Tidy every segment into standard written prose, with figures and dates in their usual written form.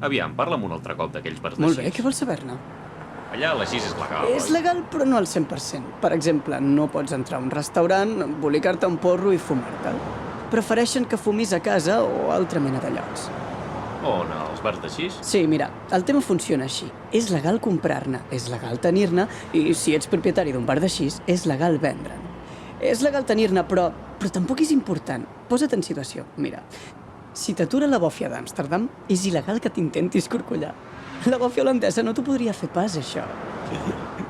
Aviam, parla'm un altre cop d'aquells bars de Molt bé, xis. què vols saber-ne? Allà la xis és legal, És legal, però no al 100%. Per exemple, no pots entrar a un restaurant, embolicar-te un porro i fumar-te'l. Prefereixen que fumis a casa o altra mena de llocs. On, als bars de xis? Sí, mira, el tema funciona així. És legal comprar-ne, és legal tenir-ne, i si ets propietari d'un bar de xis, és legal vendre'n. És legal tenir-ne, però tampoc és important. Posa't en situació. Mira, si t'atura la bòfia d'Amsterdam, és il·legal que t'intentis corcollar. La bòfia holandesa no t'ho podria fer pas, això.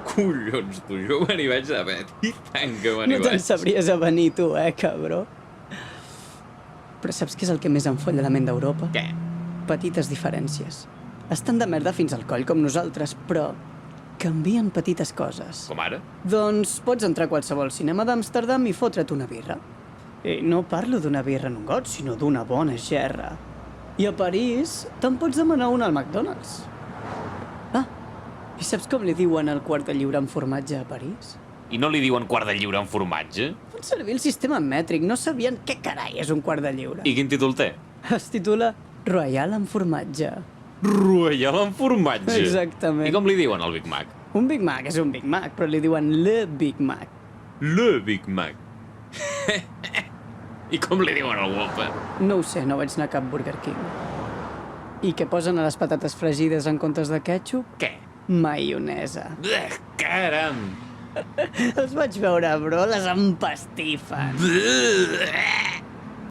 Collons, tu, jo me n'hi vaig saber. I tant que me n'hi No vaig. te'n sabries avenir, tu, cabró? Però saps què és el que més em folla la ment d'Europa? Què? Petites diferències. Estan de merda fins al coll com nosaltres, però canvien petites coses. Com ara? Doncs pots entrar a qualsevol cinema d'Amsterdam i fotre't una birra. I no parlo d'una birra en un got, sinó d'una bona gerra. I a París te'n pots demanar una al McDonald's. Ah, i saps com li diuen el quart de lliure amb formatge a París? I no li diuen quart de lliure amb formatge? Fan servir el sistema mètric, no sabien què carai és un quart de lliure. I quin títol té? Es titula Royal amb formatge. Royal amb formatge. Exactament. I com li diuen al Big Mac? Un Big Mac és un Big Mac, però li diuen le Big Mac. Le Big Mac. I com li diuen al Whopper? No ho sé, no vaig anar a cap Burger King. I què posen a les patates fregides en comptes de ketchup? Què? Maionesa. Caram! Els vaig veure, bro, les empastifen.